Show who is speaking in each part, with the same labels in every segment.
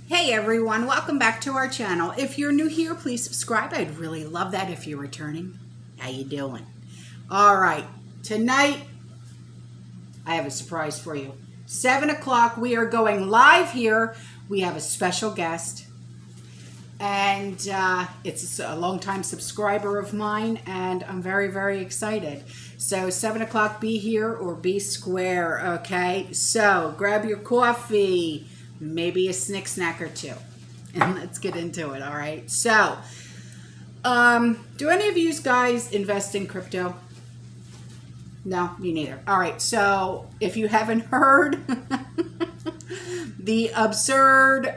Speaker 1: Hey everyone, welcome back to our channel. If you're new here, please subscribe. I'd really love that if you're returning. How you doing? All right, tonight I have a surprise for you. 7 o'clock, we are going live here. We have a special guest, and it's a longtime subscriber of mine, and I'm very, very excited. So 7 o'clock, be here or be square, okay? So grab your coffee, maybe a snack or two, and let's get into it. All right, so do any of you guys invest in crypto? No, me neither. All right, so if you haven't heard the absurd,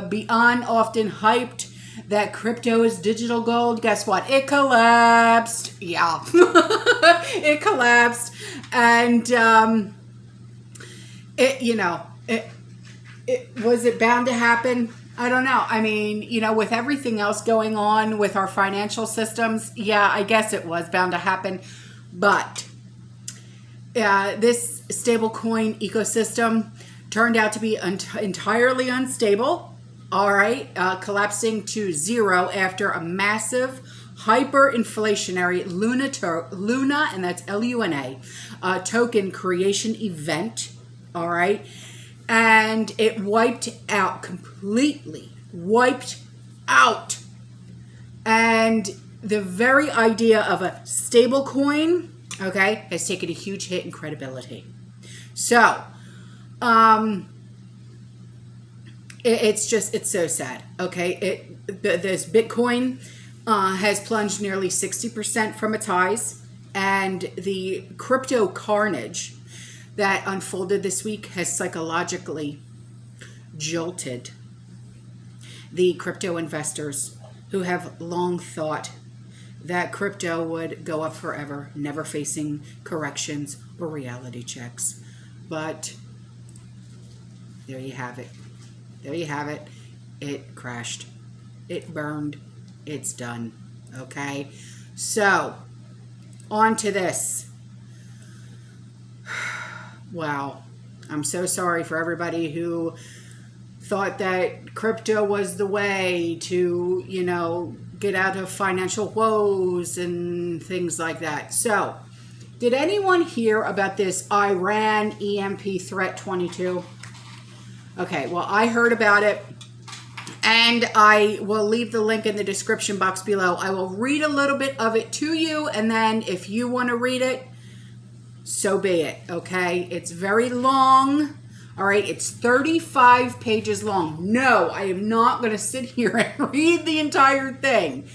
Speaker 1: beyond often hyped that crypto is digital gold, guess what? It collapsed. Yeah. It collapsed, and was it bound to happen? I don't know. I mean, with everything else going on with our financial systems, yeah, I guess it was bound to happen. But this stablecoin ecosystem turned out to be entirely unstable. All right, collapsing to zero after a massive hyperinflationary Luna, and that's Luna, token creation event. All right. And it wiped out, completely wiped out. And the very idea of a stable coin, okay, has taken a huge hit in credibility. So, it's so sad, okay? This Bitcoin has plunged nearly 60% from its highs, and the crypto carnage that unfolded this week has psychologically jolted the crypto investors who have long thought that crypto would go up forever, never facing corrections or reality checks. But there you have it. There you have it. It crashed. It burned. It's done. Okay? So, on to this. Wow. I'm so sorry for everybody who thought that crypto was the way to, get out of financial woes and things like that. So, did anyone hear about this Iran EMP Threat 22? Okay, well, I heard about it, and I will leave the link in the description box below. I will read a little bit of it to you, and then if you want to read it, so be it, okay? It's very long, all right? It's 35 pages long. No, I am not going to sit here and read the entire thing.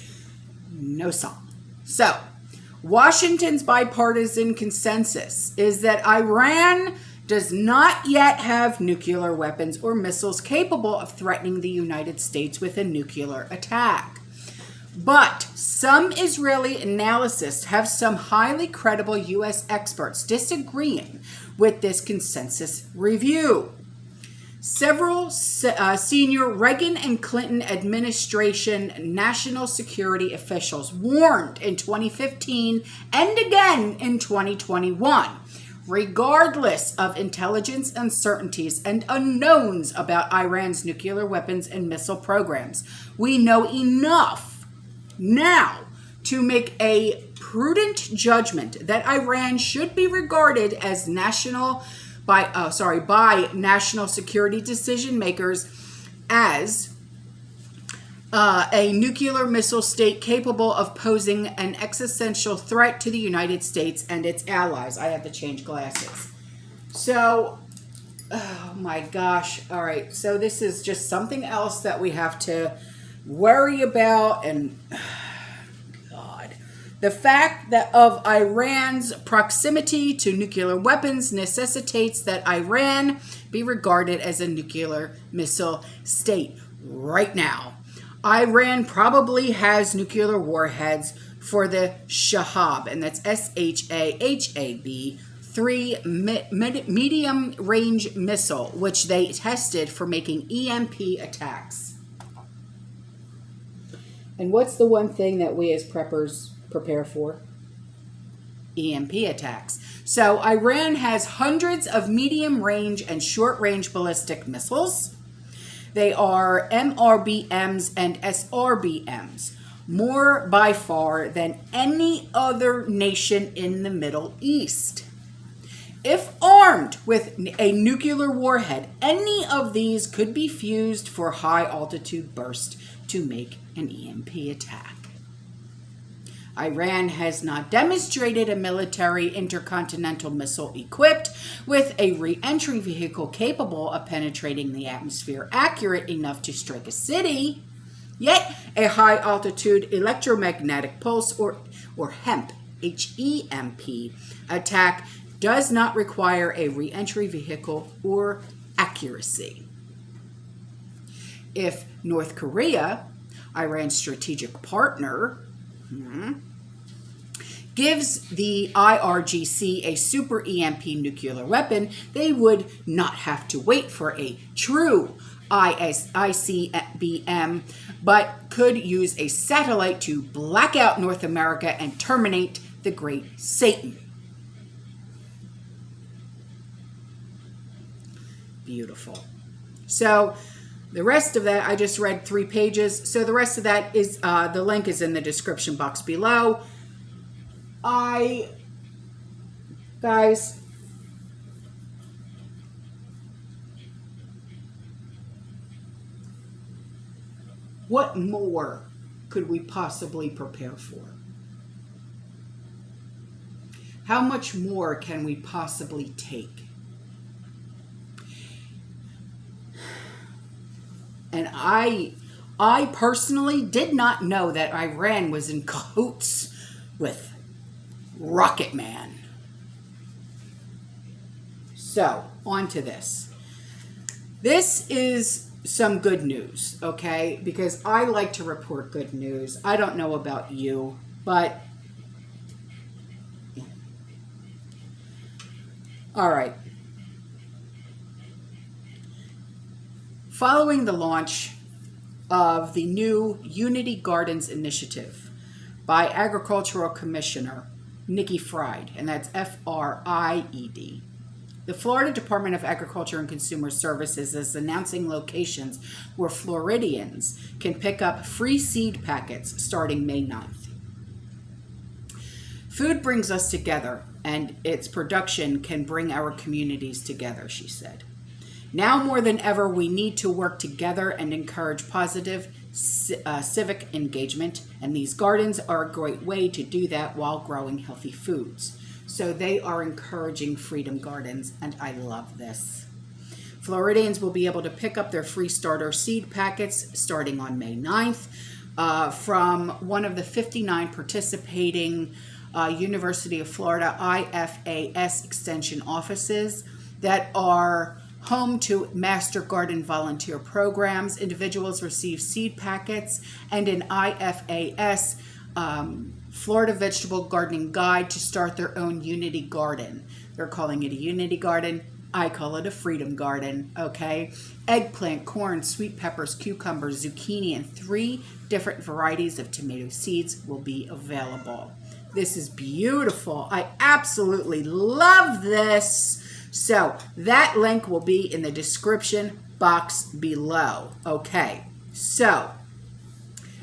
Speaker 1: No song. So, Washington's bipartisan consensus is that Iran does not yet have nuclear weapons or missiles capable of threatening the United States with a nuclear attack. But some Israeli analysts have some highly credible U.S. experts disagreeing with this consensus review. Several senior Reagan and Clinton administration national security officials warned in 2015 and again in 2021, regardless of intelligence uncertainties and unknowns about Iran's nuclear weapons and missile programs, we know enough now to make a prudent judgment that Iran should be regarded as by national security decision makers as a nuclear missile state capable of posing an existential threat to the United States and its allies. I have to change glasses. So, oh my gosh. All right. So this is just something else that we have to worry about, and God, the fact that of Iran's proximity to nuclear weapons necessitates that Iran be regarded as a nuclear missile state right now. Iran probably has nuclear warheads for the Shahab, and that's Shahab 3 medium range missile, which they tested for making EMP attacks. And what's the one thing that we as preppers prepare for? EMP attacks. So Iran has hundreds of medium range and short range ballistic missiles They are MRBMs and SRBMs, more by far than any other nation in the Middle East. If armed with a nuclear warhead, any of these could be fused for high-altitude burst to make an EMP attack. Iran has not demonstrated a military intercontinental missile equipped with a re-entry vehicle capable of penetrating the atmosphere accurate enough to strike a city. Yet, a high-altitude electromagnetic pulse, or HEMP, H-E-M-P, attack does not require a re-entry vehicle or accuracy. If North Korea, Iran's strategic partner, gives the IRGC a super EMP nuclear weapon, they would not have to wait for a true ICBM, but could use a satellite to black out North America and terminate the Great Satan. Beautiful. So the rest of that, I just read 3 pages. So the rest of that is, the link is in the description box below. Guys, what more could we possibly prepare for? How much more can we possibly take? And I personally did not know that Iran was in cahoots with Rocket Man. So, on to this. This is some good news, okay? Because I like to report good news. I don't know about you, but... all right. Following the launch of the new Unity Gardens initiative by Agricultural Commissioner Nikki Fried, and that's F-R-I-E-D, the Florida Department of Agriculture and Consumer Services is announcing locations where Floridians can pick up free seed packets starting May 9th. Food brings us together, and its production can bring our communities together, she said. Now more than ever, we need to work together and encourage positive civic engagement, and these gardens are a great way to do that while growing healthy foods. So they are encouraging freedom gardens, and I love this. Floridians will be able to pick up their free starter seed packets starting on May 9th from one of the 59 participating University of Florida IFAS extension offices that are home to Master Garden volunteer programs. Individuals receive seed packets and an IFAS Florida Vegetable Gardening Guide to start their own Unity Garden. They're calling it a Unity Garden. I call it a Freedom Garden, okay? Eggplant, corn, sweet peppers, cucumbers, zucchini, and 3 different varieties of tomato seeds will be available. This is beautiful. I absolutely love this. So that link will be in the description box below. Okay, so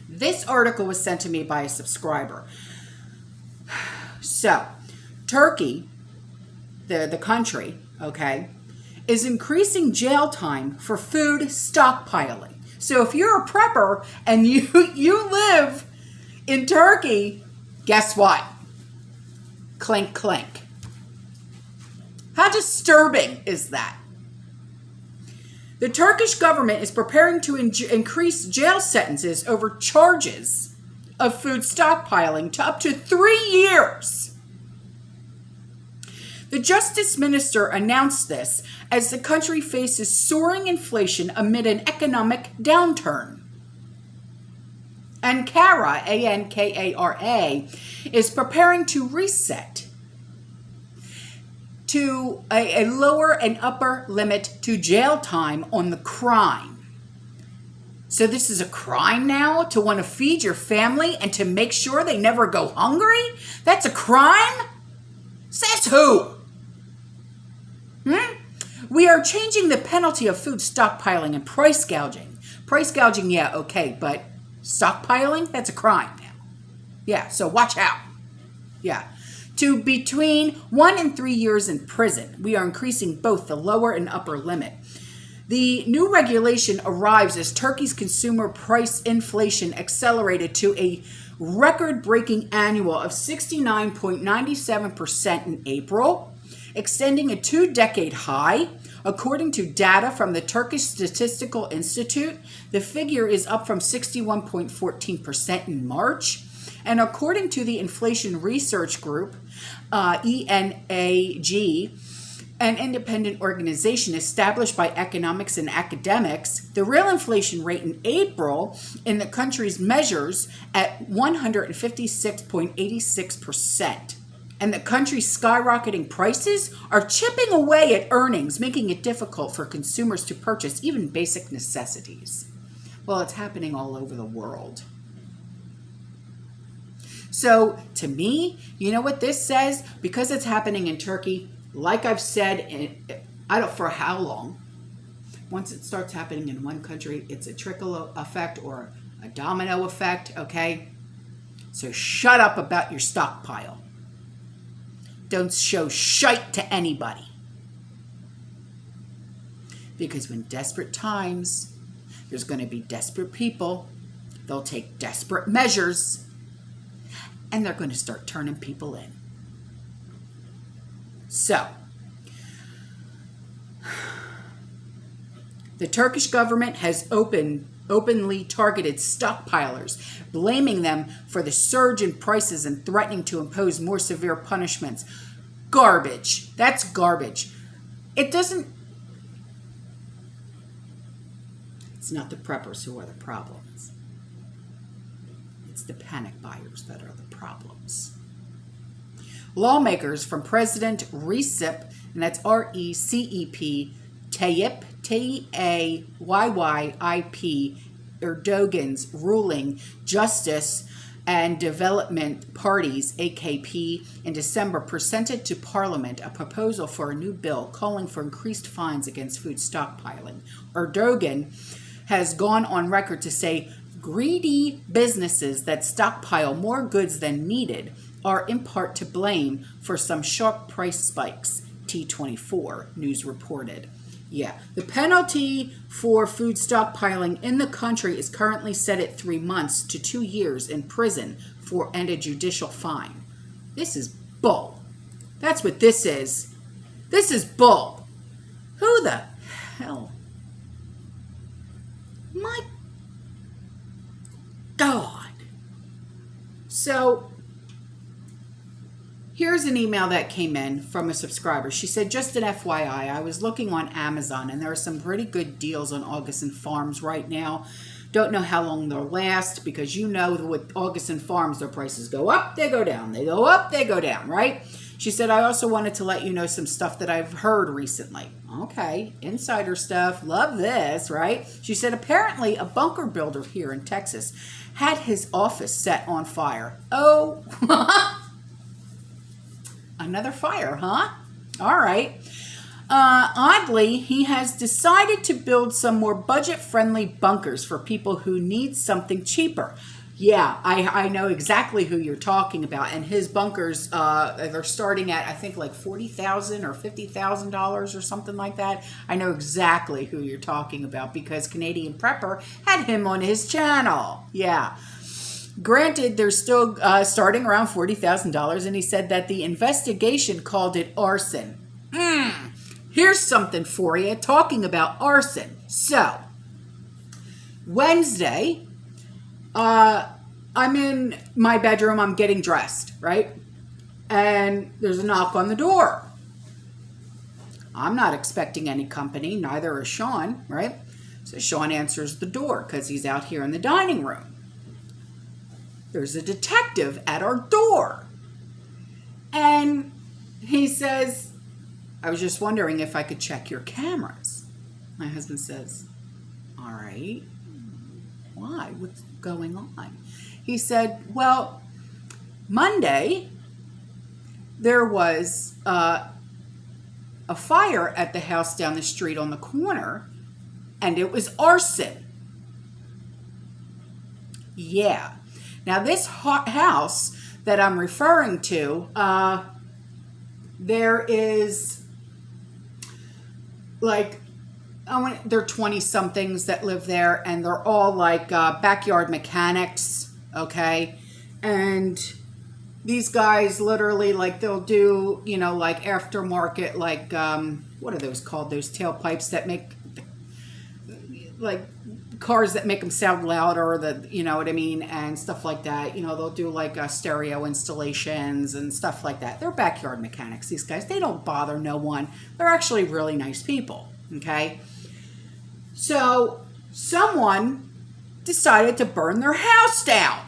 Speaker 1: this article was sent to me by a subscriber. So Turkey, the country, okay, is increasing jail time for food stockpiling. So if you're a prepper and you live in Turkey, guess what? Clink, clink. How disturbing is that? The Turkish government is preparing to increase jail sentences over charges of food stockpiling to up to 3 years. The Justice Minister announced this as the country faces soaring inflation amid an economic downturn. Ankara, A-N-K-A-R-A, is preparing to reset to a lower and upper limit to jail time on the crime. So this is a crime now to want to feed your family and to make sure they never go hungry? That's a crime? Says who? We are changing the penalty of food stockpiling and price gouging. Price gouging, yeah, okay, but stockpiling, that's a crime now. Yeah, so watch out. Yeah. To between 1 and 3 years in prison. We are increasing both the lower and upper limit. The new regulation arrives as Turkey's consumer price inflation accelerated to a record-breaking annual of 69.97% in April, extending a 2-decade high. According to data from the Turkish Statistical Institute, the figure is up from 61.14% in March. And according to the Inflation Research Group, ENAG, an independent organization established by economics and academics, the real inflation rate in April in the country's measures at 156.86%. And the country's skyrocketing prices are chipping away at earnings, making it difficult for consumers to purchase even basic necessities. Well, it's happening all over the world. So, to me, you know what this says? Because it's happening in Turkey, like I've said, I don't for how long. Once it starts happening in one country, it's a trickle effect or a domino effect, okay? So shut up about your stockpile. Don't show shite to anybody. Because when desperate times, there's going to be desperate people. They'll take desperate measures, and they're going to start turning people in. So, the Turkish government has openly targeted stockpilers, blaming them for the surge in prices and threatening to impose more severe punishments. Garbage. That's garbage. It's not the preppers who are the problems. It's the panic buyers that are the problems. Lawmakers from President Recep, and that's R-E-C-E-P, Tayyip, T-A-Y-Y-I-P, Erdogan's ruling Justice and Development Parties, AKP, in December presented to Parliament a proposal for a new bill calling for increased fines against food stockpiling. Erdogan has gone on record to say greedy businesses that stockpile more goods than needed are in part to blame for some sharp price spikes, T24 News reported. Yeah, the penalty for food stockpiling in the country is currently set at 3 months to 2 years in prison and a judicial fine. This is bull. That's what this is. This is bull. Who the hell? My God. So, here's an email that came in from a subscriber. She said, just an FYI, I was looking on Amazon and there are some pretty good deals on Augason Farms right now. Don't know how long they'll last because you know with Augason Farms, their prices go up, they go down. They go up, they go down, right? She said, I also wanted to let you know some stuff that I've heard recently. Okay, insider stuff. Love this, right? She said, apparently a bunker builder here in Texas had his office set on fire. Oh, another fire, huh? All right. Oddly, he has decided to build some more budget-friendly bunkers for people who need something cheaper. Yeah, I know exactly who you're talking about. And his bunkers, they're starting at, I think, like $40,000 or $50,000 or something like that. I know exactly who you're talking about because Canadian Prepper had him on his channel. Yeah. Granted, they're still starting around $40,000, and he said that the investigation called it arson. Here's something for you talking about arson. So, Wednesday, I'm in my bedroom, I'm getting dressed, right? And there's a knock on the door. I'm not expecting any company, neither is Sean, right? So Sean answers the door because he's out here in the dining room. There's a detective at our door. And he says, I was just wondering if I could check your cameras. My husband says, all right. Why? What's going on? He said, well, Monday, there was a fire at the house down the street on the corner, and it was arson. Yeah. Now this house that I'm referring to, there is like, there are 20-somethings that live there, and they're all like backyard mechanics, okay? And these guys literally, like, they'll do, you know, like aftermarket, like, what are those called? Those tailpipes that make, like, cars that make them sound louder, you know what I mean, and stuff like that. You know, they'll do like stereo installations and stuff like that. They're backyard mechanics, these guys. They don't bother no one. They're actually really nice people, okay? So someone decided to burn their house down.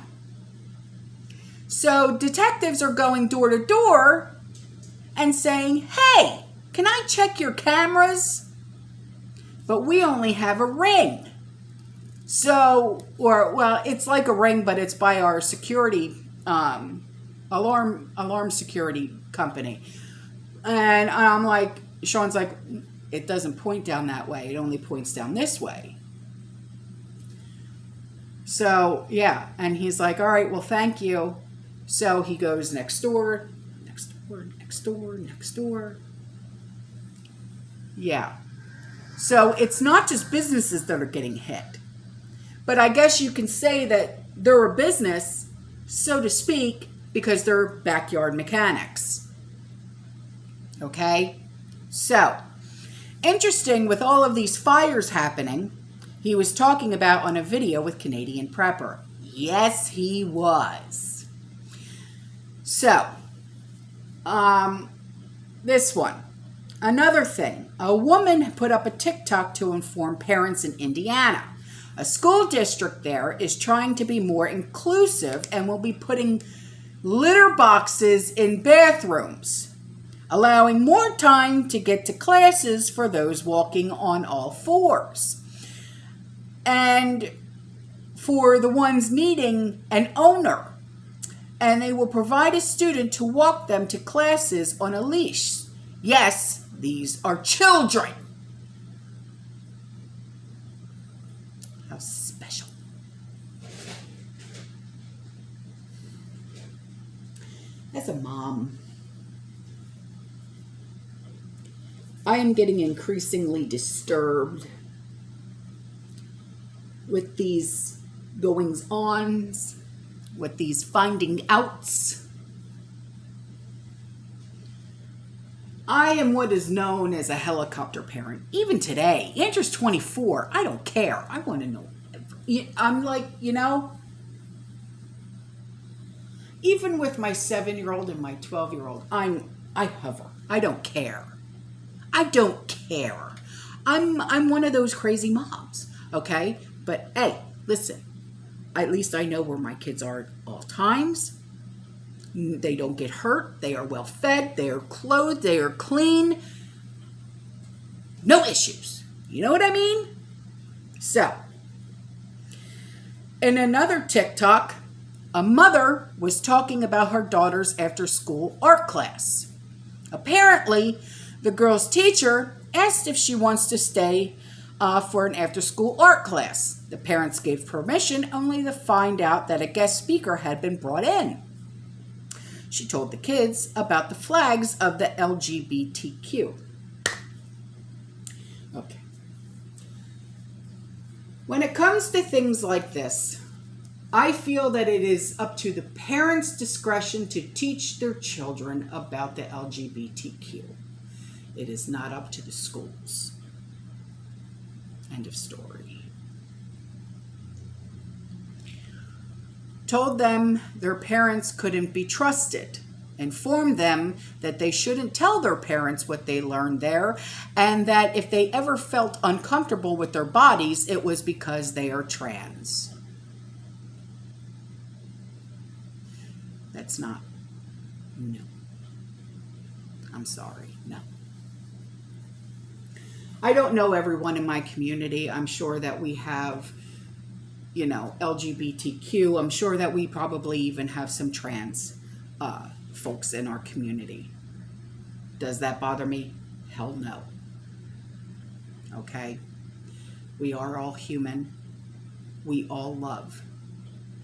Speaker 1: So detectives are going door to door and saying, hey, can I check your cameras? But we only have a ring. So, well, it's like a ring, but it's by our security, alarm security company. And I'm like, Sean's like, it doesn't point down that way. It only points down this way. So, yeah. And he's like, all right, well, thank you. So he goes next door, next door, next door, next door. Yeah. So it's not just businesses that are getting hit. But I guess you can say that they're a business, so to speak, because they're backyard mechanics. Okay? So, interesting with all of these fires happening, he was talking about on a video with Canadian Prepper. Yes, he was. So, this one. Another thing. A woman put up a TikTok to inform parents in Indiana. A school district there is trying to be more inclusive and will be putting litter boxes in bathrooms, allowing more time to get to classes for those walking on all fours. And for the ones needing an owner, and they will provide a student to walk them to classes on a leash. Yes, these are children. How special. As a mom, I am getting increasingly disturbed with these goings-ons, with these finding outs. I am what is known as a helicopter parent. Even today, Andrew's 24. I don't care. I want to know. I'm like, you know, even with my 7-year-old and my 12-year-old, I hover. I don't care. I don't care. I'm one of those crazy moms, okay? But hey, listen. At least I know where my kids are at all times. They don't get hurt. They are well fed. They are clothed. They are clean. No issues. You know what I mean? So, in another TikTok, a mother was talking about her daughter's after-school art class. Apparently, the girl's teacher asked if she wants to stay for an after-school art class. The parents gave permission only to find out that a guest speaker had been brought in. She told the kids about the flags of the LGBTQ. Okay. When it comes to things like this, I feel that it is up to the parents' discretion to teach their children about the LGBTQ. It is not up to the schools. End of story. Told them their parents couldn't be trusted. Informed them that they shouldn't tell their parents what they learned there, and that if they ever felt uncomfortable with their bodies, it was because they are trans. That's not, no. I'm sorry, no. I don't know everyone in my community. I'm sure that we have, you know, LGBTQ. I'm sure that we probably even have some trans folks in our community. Does that bother me? Hell no. Okay? We are all human. We all love.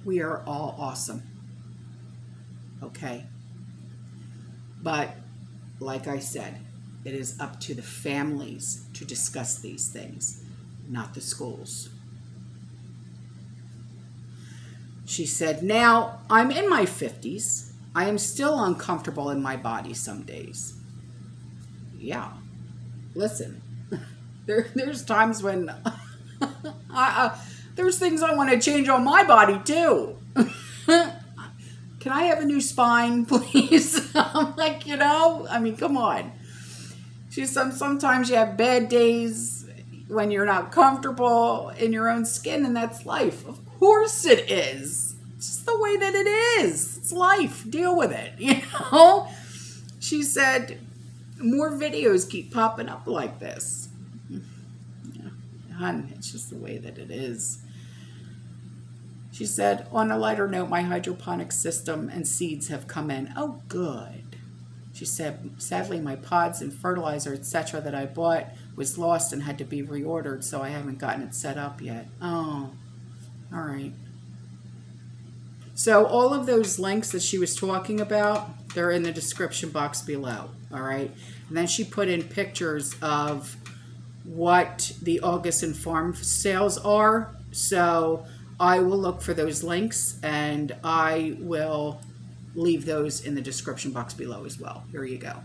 Speaker 1: We are all awesome. Okay? But, like I said, it is up to the families to discuss these things, not the schools. She said, now, I'm in my 50s. I am still uncomfortable in my body some days. Yeah. Listen, there's times when there's things I want to change on my body too. Can I have a new spine, please? I'm like, I mean, come on. She said, sometimes you have bad days when you're not comfortable in your own skin, and that's life. Of course it is. It's just the way that it is. It's life. Deal with it, She said, more videos keep popping up like this. Yeah, hun, it's just the way that it is. She said, on a lighter note, my hydroponic system and seeds have come in. Oh, good. She said, sadly, my pods and fertilizer, etc. that I bought was lost and had to be reordered, so I haven't gotten it set up yet. Oh, all right. So all of those links that she was talking about, they're in the description box below, all right? And then she put in pictures of what the Augason Farms sales are. So I will look for those links, and I will leave those in the description box below as well. Here you go.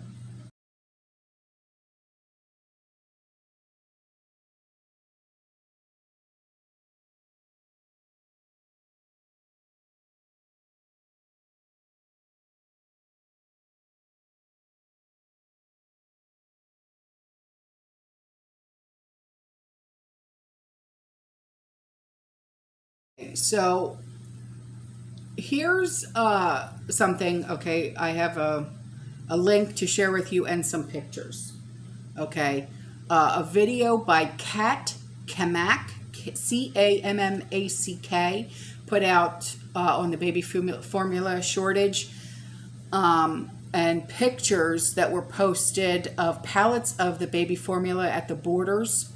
Speaker 1: So here's something. Okay, I have a link to share with you and some pictures. Okay, a video by Kat Cammack, Cammack, put out on the baby formula shortage, and pictures that were posted of pallets of the baby formula at the Borders.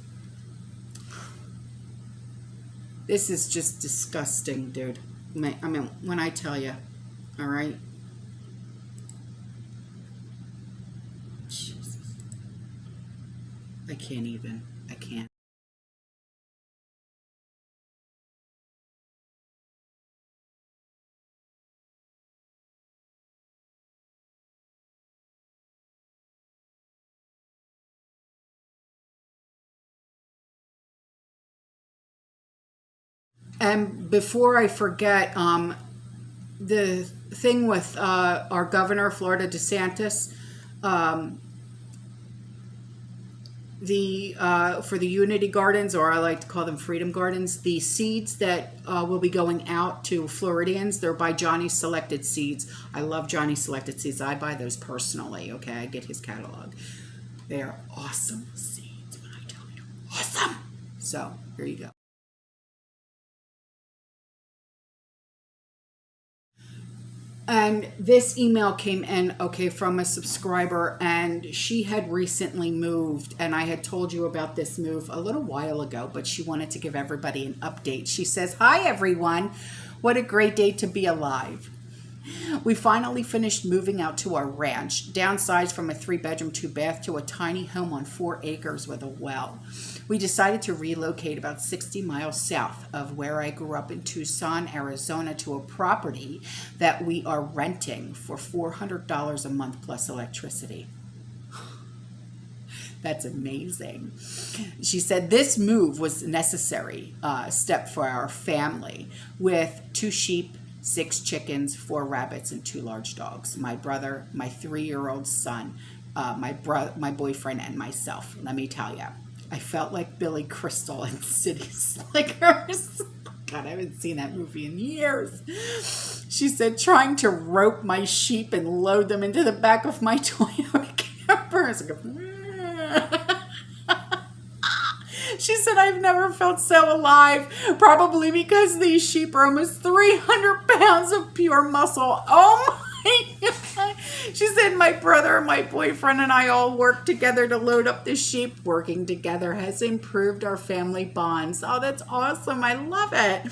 Speaker 1: This is just disgusting, dude. I mean, when I tell you, all right? Jesus. I can't even. I can't. And before I forget, the thing with our governor, Florida DeSantis, for the Unity Gardens, or I like to call them Freedom Gardens, the seeds that will be going out to Floridians, they're by Johnny Selected Seeds. I love Johnny Selected Seeds. I buy those personally, okay? I get his catalog. They are awesome seeds, when I tell you. Awesome! So, here you go. And this email came in, okay, from a subscriber, and she had recently moved, and I had told you about this move a little while ago, but she wanted to give everybody an update. She says, hi, everyone. What a great day to be alive. We finally finished moving out to our ranch, downsized from a 3-bedroom, 2-bath to a tiny home on 4 acres with a well. We decided to relocate about 60 miles south of where I grew up in Tucson, Arizona, to a property that we are renting for $400 a month plus electricity. That's amazing. She said this move was a necessary step for our family, with 2 sheep, 6 chickens, 4 rabbits, and 2 large dogs. My brother, my 3-year-old son, my boyfriend, and myself. Let me tell you, I felt like Billy Crystal in City Slickers. God, I haven't seen that movie in years. She said, trying to rope my sheep and load them into the back of my Toyota camper. She said, I've never felt so alive, probably because these sheep are almost 300 pounds of pure muscle. Oh my God. She said, my brother, my boyfriend, and I all work together to load up the sheep. Working together has improved our family bonds. Oh, that's awesome. I love it.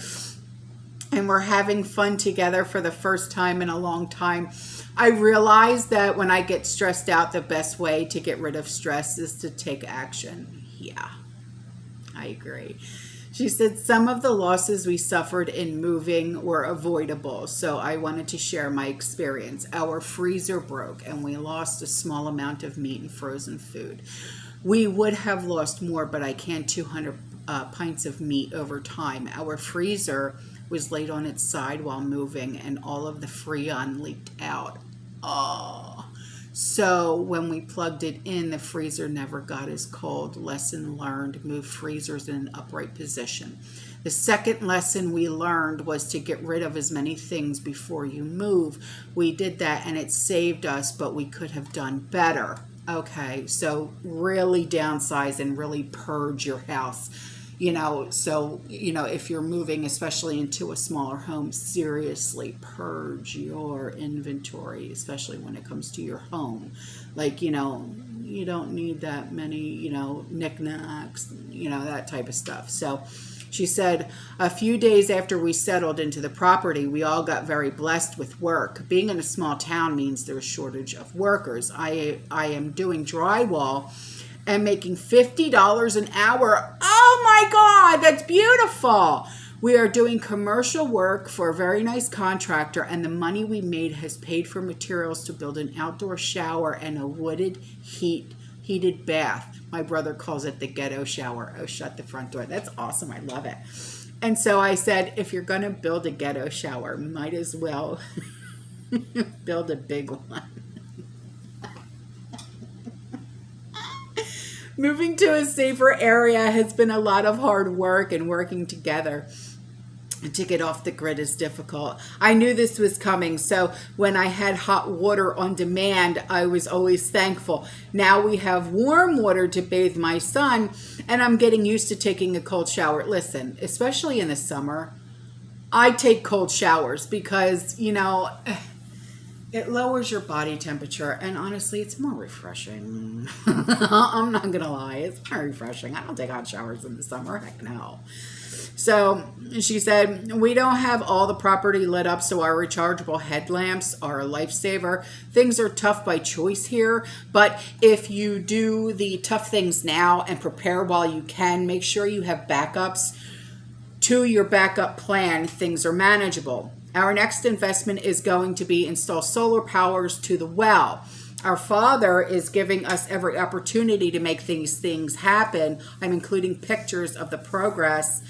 Speaker 1: And we're having fun together for the first time in a long time. I realized that when I get stressed out, the best way to get rid of stress is to take action. Yeah, I agree. She said some of the losses we suffered in moving were avoidable, so I wanted to share my experience. Our freezer broke and we lost a small amount of meat and frozen food. We would have lost more, but I canned 200 pints of meat over time. Our freezer was laid on its side while moving and all of the Freon leaked out. Oh. So when we plugged it in, the freezer never got as cold. Lesson learned, move freezers in an upright position. The second lesson we learned was to get rid of as many things before you move. We did that and it saved us, but we could have done better. Okay, so really downsize and really purge your house. So, if you're moving, especially into a smaller home, seriously purge your inventory, especially when it comes to your home. Like, you don't need that many, knickknacks, that type of stuff. So she said, a few days after we settled into the property, we all got very blessed with work. Being in a small town means there's a shortage of workers. I am doing drywall and making $50 an hour. Oh my God, that's beautiful. We are doing commercial work for a very nice contractor, and the money we made has paid for materials to build an outdoor shower and a wooded heated bath. My brother calls it the ghetto shower. Oh, shut the front door. That's awesome. I love it. And so I said, if you're going to build a ghetto shower, might as well build a big one. Moving to a safer area has been a lot of hard work, and working together to get off the grid is difficult. I knew this was coming, so when I had hot water on demand, I was always thankful. Now we have warm water to bathe my son, and I'm getting used to taking a cold shower. Listen, especially in the summer, I take cold showers because, it lowers your body temperature, and honestly, it's more refreshing. I'm not going to lie. It's more refreshing. I don't take hot showers in the summer. Heck no. So she said, we don't have all the property lit up, so our rechargeable headlamps are a lifesaver. Things are tough by choice here, but if you do the tough things now and prepare while you can, make sure you have backups to your backup plan. Things are manageable. Our next investment is going to be install solar powers to the well. Our Father is giving us every opportunity to make these things happen. I'm including pictures of the progress.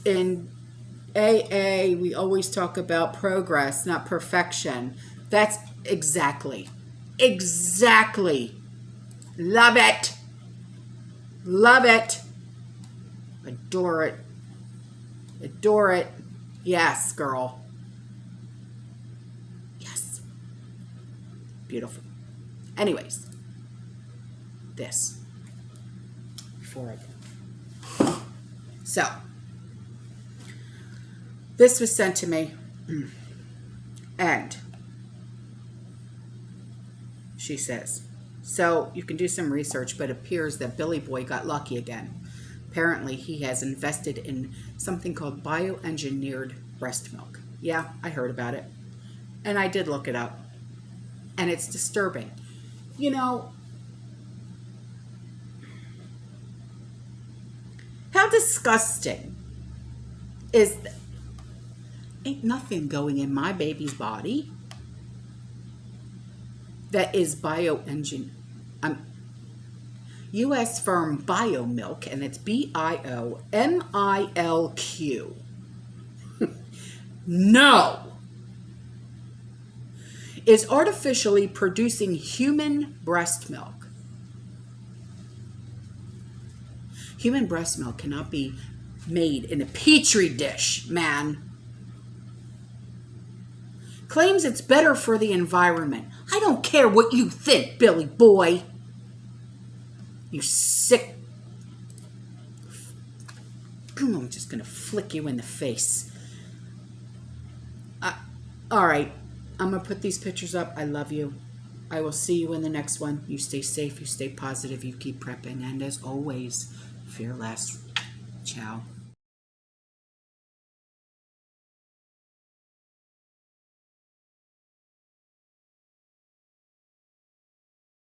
Speaker 1: In AA, we always talk about progress, not perfection. That's exactly. Love it. Love it. Adore it. Yes, girl. Beautiful. Anyways, this before I go. So, this was sent to me, and she says, so you can do some research, but it appears that Billy Boy got lucky again. Apparently, he has invested in something called bioengineered breast milk. Yeah, I heard about it, and I did look it up. And it's disturbing. How disgusting is that? Ain't nothing going in my baby's body that is bioengineered. U.S. firm Biomilk, and it's BIOMILQ. No! Is artificially producing human breast milk. Human breast milk cannot be made in a petri dish, man. Claims it's better for the environment. I don't care what you think, Billy Boy. You sick. I'm just going to flick you in the face. All right. I'm going to put these pictures up. I love you. I will see you in the next one. You stay safe, you stay positive, you keep prepping, and as always, fear less. Ciao.